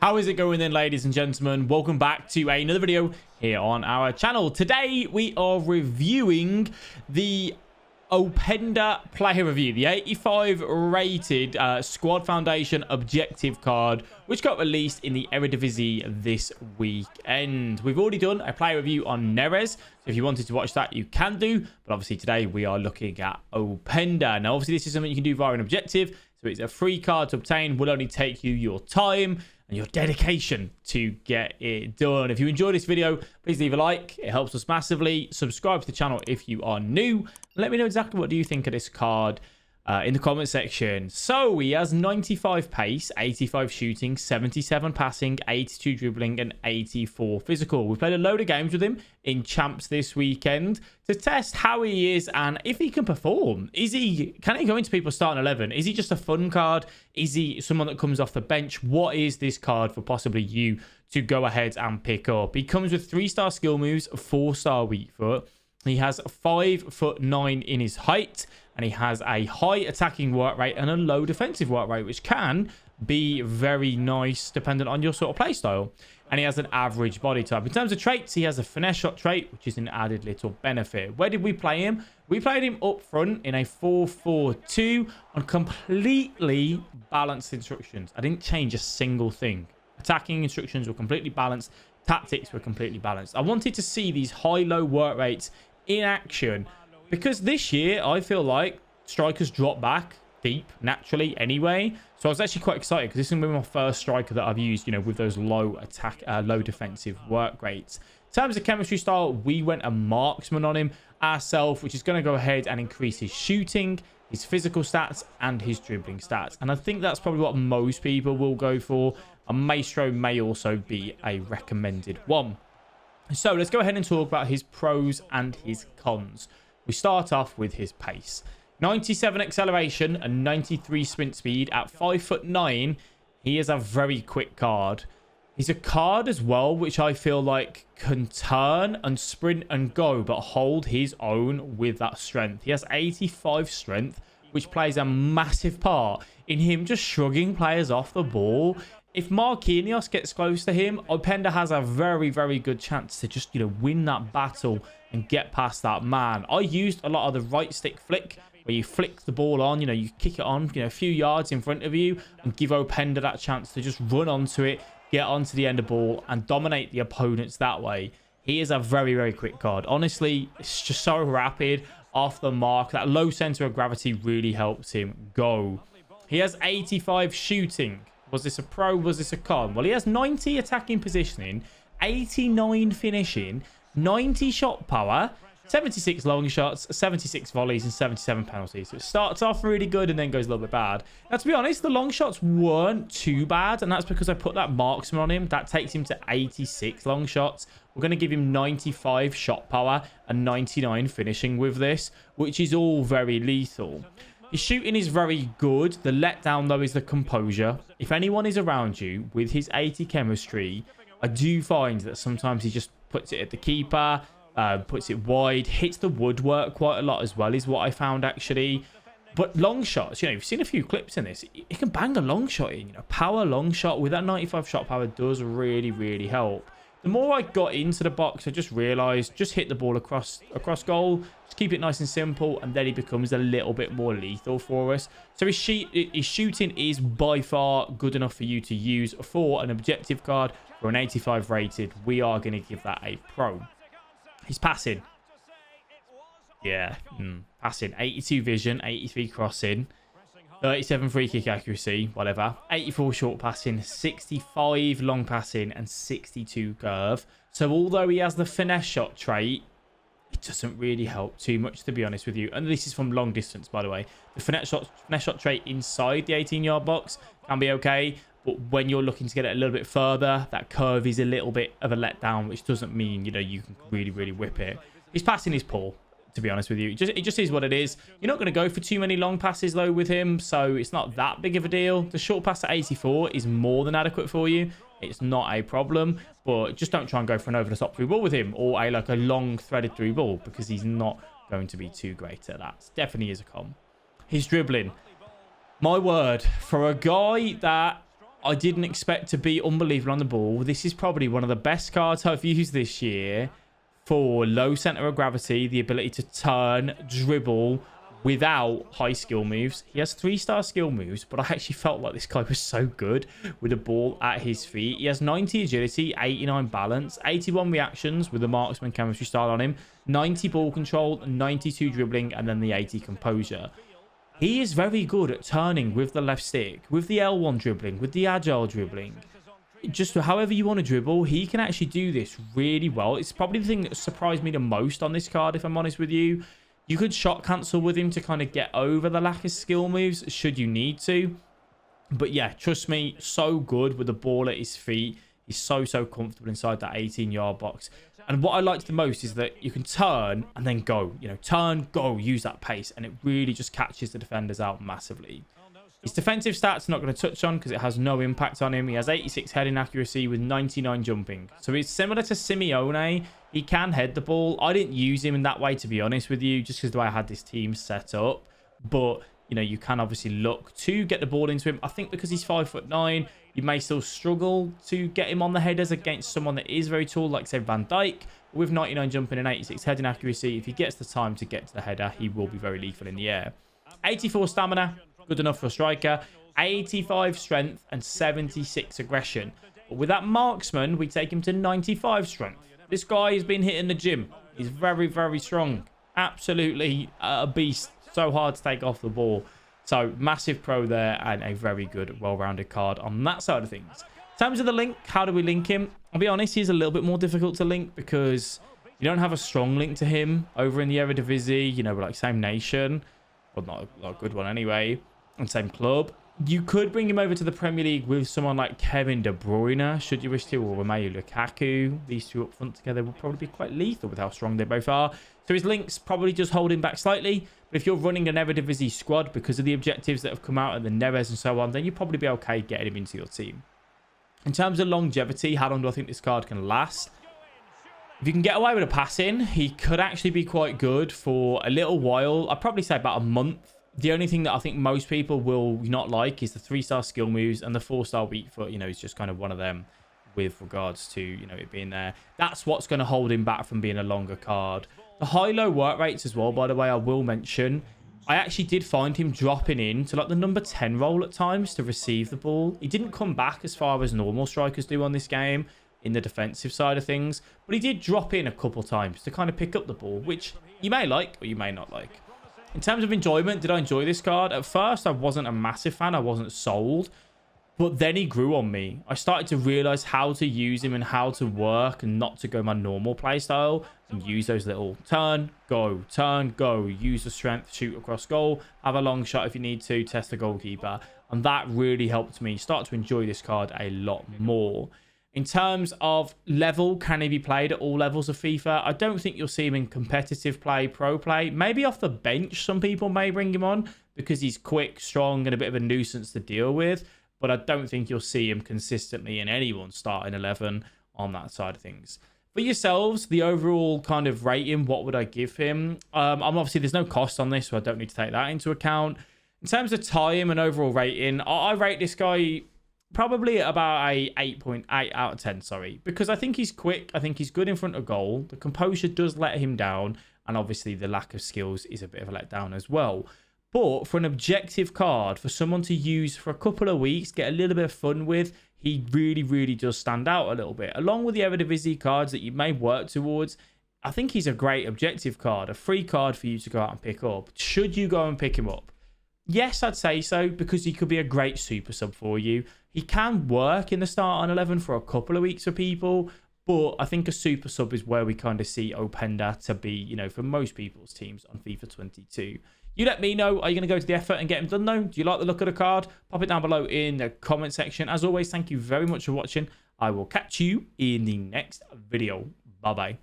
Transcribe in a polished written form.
How is it going then, ladies and gentlemen? Welcome back to another video here on our channel. Today we are reviewing the Openda player review, the 85 rated Squad Foundation objective card, which got released in the Eredivisie this weekend. We've already done a player review on Neres, so if you wanted to watch that, you can do. But obviously today we are looking at Openda. Now, obviously this is something you can do via an objective, so it's a free card to obtain. Will only take you your time and your dedication to get it done. If you enjoyed this video, please leave a like. It helps us massively. Subscribe to the channel if you are new. Let me know exactly what do you think of this card in the comment section. So he has 95 pace, 85 shooting, 77 passing, 82 dribbling, and 84 physical. We played a load of games with him in Champs this weekend to test how he is and if he can perform. Can he go into people's starting 11? Is he just a fun card? Is he someone that comes off the bench? What is this card for possibly you to go ahead and pick up? He comes with 3-star skill moves, 4-star weak foot. He has 5'9" in his height, and he has a high attacking work rate and a low defensive work rate, which can be very nice depending on your sort of play style. And he has an average body type. In terms of traits, he has a finesse shot trait, which is an added little benefit. Where did we play him? We played him up front in a 4-4-2 on completely balanced instructions. I didn't change a single thing. Attacking instructions were completely balanced. Tactics were completely balanced. I wanted to see these high-low work rates in action because this year I feel like strikers drop back deep naturally anyway. So I was actually quite excited because this is going to be my first striker that I've used, with those low defensive work rates. In terms of chemistry style, we went a marksman on him ourselves, which is going to go ahead and increase his shooting, his physical stats, and his dribbling stats. And I think that's probably what most people will go for. A maestro may also be a recommended one. So let's go ahead and talk about his pros and his cons. We start off with his pace. 97 acceleration and 93 sprint speed at 5'9". He is a very quick card. He's a card as well, which I feel like can turn and sprint and go, but hold his own with that strength. He has 85 strength, which plays a massive part in him just shrugging players off the ball. If Marquinhos gets close to him, Openda has a very, very good chance to just, win that battle and get past that man. I used a lot of the right stick flick, where you flick the ball on, you kick it on, a few yards in front of you and give Openda that chance to just run onto it, get onto the end of ball and dominate the opponents that way. He is a very, very quick card. Honestly, it's just so rapid off the mark. That low center of gravity really helps him go. He has 85 shooting. Was this a pro? Was this a con? Well, he has 90 attacking positioning, 89 finishing, 90 shot power, 76 long shots, 76 volleys, and 77 penalties. So it starts off really good and then goes a little bit bad. Now, to be honest, the long shots weren't too bad, and that's because I put that marksman on him. That takes him to 86 long shots. We're going to give him 95 shot power and 99 finishing with this, which is all very lethal. His shooting is very good. The letdown, though, is the composure. If anyone is around you with his 80 chemistry, I do find that sometimes he just puts it at the keeper, puts it wide, hits the woodwork quite a lot as well, is what I found actually. But long shots, you've seen a few clips in this. He can bang a long shot in, power long shot with that 95 shot power does really, really help. The more I got into the box, I just realized, just hit the ball across goal, just keep it nice and simple, and then he becomes a little bit more lethal for us. So his shooting is by far good enough for you to use for an objective card. For an 85 rated, we are going to give that a pro. His passing. Yeah, passing. 82 vision, 83 crossing, 37 free kick accuracy, whatever. 84 short passing, 65 long passing, and 62 curve. So although he has the finesse shot trait, it doesn't really help too much, to be honest with you. And this is from long distance, by the way. The finesse shot trait inside the 18-yard box can be okay. But when you're looking to get it a little bit further, that curve is a little bit of a letdown, which doesn't mean, you can really, really whip it. His passing is poor, to be honest with you. It just is what it is. You're not going to go for too many long passes, though, with him, so it's not that big of a deal. The short pass at 84 is more than adequate for you. It's not a problem, but just don't try and go for an over-the-top through ball with him or a long threaded through ball because he's not going to be too great at that. Definitely is a con. His dribbling. My word, for a guy that I didn't expect to be unbelievable on the ball. This is probably one of the best cards I've used this year for low center of gravity, the ability to turn, dribble without high skill moves. He has 3-star skill moves, but I actually felt like this guy was so good with the ball at his feet. He has 90 agility, 89 balance, 81 reactions with the marksman chemistry style on him, 90 ball control, 92 dribbling, and then the 80 composure. He is very good at turning with the left stick, with the L1 dribbling, with the agile dribbling. Just however you want to dribble, he can actually do this really well. It's probably the thing that surprised me the most on this card, if I'm honest with you. You could shot cancel with him to kind of get over the lack of skill moves should you need to. But yeah, trust me, so good with the ball at his feet. He's so comfortable inside that 18-yard box. And what I liked the most is that you can turn and then go. You know, turn, go, use that pace. And it really just catches the defenders out massively. His defensive stats not going to touch on because it has no impact on him. He has 86 heading accuracy with 99 jumping. So he's similar to Simeone. He can head the ball. I didn't use him in that way, to be honest with you, just because the way I had this team set up. But, you know, you can obviously look to get the ball into him. I think because he's 5'9", you may still struggle to get him on the headers against someone that is very tall, like, say, Van Dijk. With 99 jumping and 86 heading accuracy, if he gets the time to get to the header, he will be very lethal in the air. 84 stamina. Good enough for a striker. 85 strength and 76 aggression. But with that marksman, we take him to 95 strength. This guy has been hitting the gym. He's very strong. Absolutely a beast. So hard to take off the ball. So massive pro there and a very good, well-rounded card on that side of things. In terms of the link, how do we link him? I'll be honest, he's a little bit more difficult to link because you don't have a strong link to him over in the Eredivisie. You know, we're like same nation. Well, not a good one anyway. And same club. You could bring him over to the Premier League with someone like Kevin De Bruyne, should you wish to, or Romelu Lukaku. These two up front together will probably be quite lethal with how strong they both are. So his links probably just hold him back slightly. But if you're running an Eredivisie squad because of the objectives that have come out and the Neves and so on, then you'll probably be okay getting him into your team. In terms of longevity, how long do I think this card can last? If you can get away with a passing, he could actually be quite good for a little while. I'd probably say about a month. The only thing that I think most people will not like is the 3-star skill moves and the 4-star weak foot. You know, it's just kind of one of them with regards to, you know, it being there. That's what's going to hold him back from being a longer card. The high-low work rates as well, by the way, I will mention. I actually did find him dropping in to like the number 10 role at times to receive the ball. He didn't come back as far as normal strikers do on this game in the defensive side of things. But he did drop in a couple times to kind of pick up the ball, which you may like or you may not like. In terms of enjoyment, did I enjoy this card? At first, I wasn't a massive fan. I wasn't sold. But then he grew on me. I started to realise how to use him and how to work and not to go my normal playstyle and use those little turn, go, use the strength, shoot across goal, have a long shot if you need to, test the goalkeeper. And that really helped me start to enjoy this card a lot more. In terms of level, can he be played at all levels of FIFA? I don't think you'll see him in competitive play, pro play. Maybe off the bench, some people may bring him on because he's quick, strong, and a bit of a nuisance to deal with. But I don't think you'll see him consistently in anyone's starting 11 on that side of things. For yourselves, the overall kind of rating, what would I give him? I'm obviously, there's no cost on this, so I don't need to take that into account. In terms of time and overall rating, I rate this guy probably about a 8.8 out of 10, sorry. Because I think he's quick. I think he's good in front of goal. The composure does let him down. And obviously the lack of skills is a bit of a letdown as well. But for an objective card, for someone to use for a couple of weeks, get a little bit of fun with, he really does stand out a little bit. Along with the Eredivisie cards that you may work towards, I think he's a great objective card. A free card for you to go out and pick up. Should you go and pick him up? Yes, I'd say so, because he could be a great super sub for you. He can work in the start on 11 for a couple of weeks for people, but I think a super sub is where we kind of see Openda to be, you know, for most people's teams on FIFA 22. You let me know, are you going to go to the effort and get him done though? Do you like the look of the card? Pop it down below in the comment section. As always, thank you very much for watching. I will catch you in the next video. Bye-bye.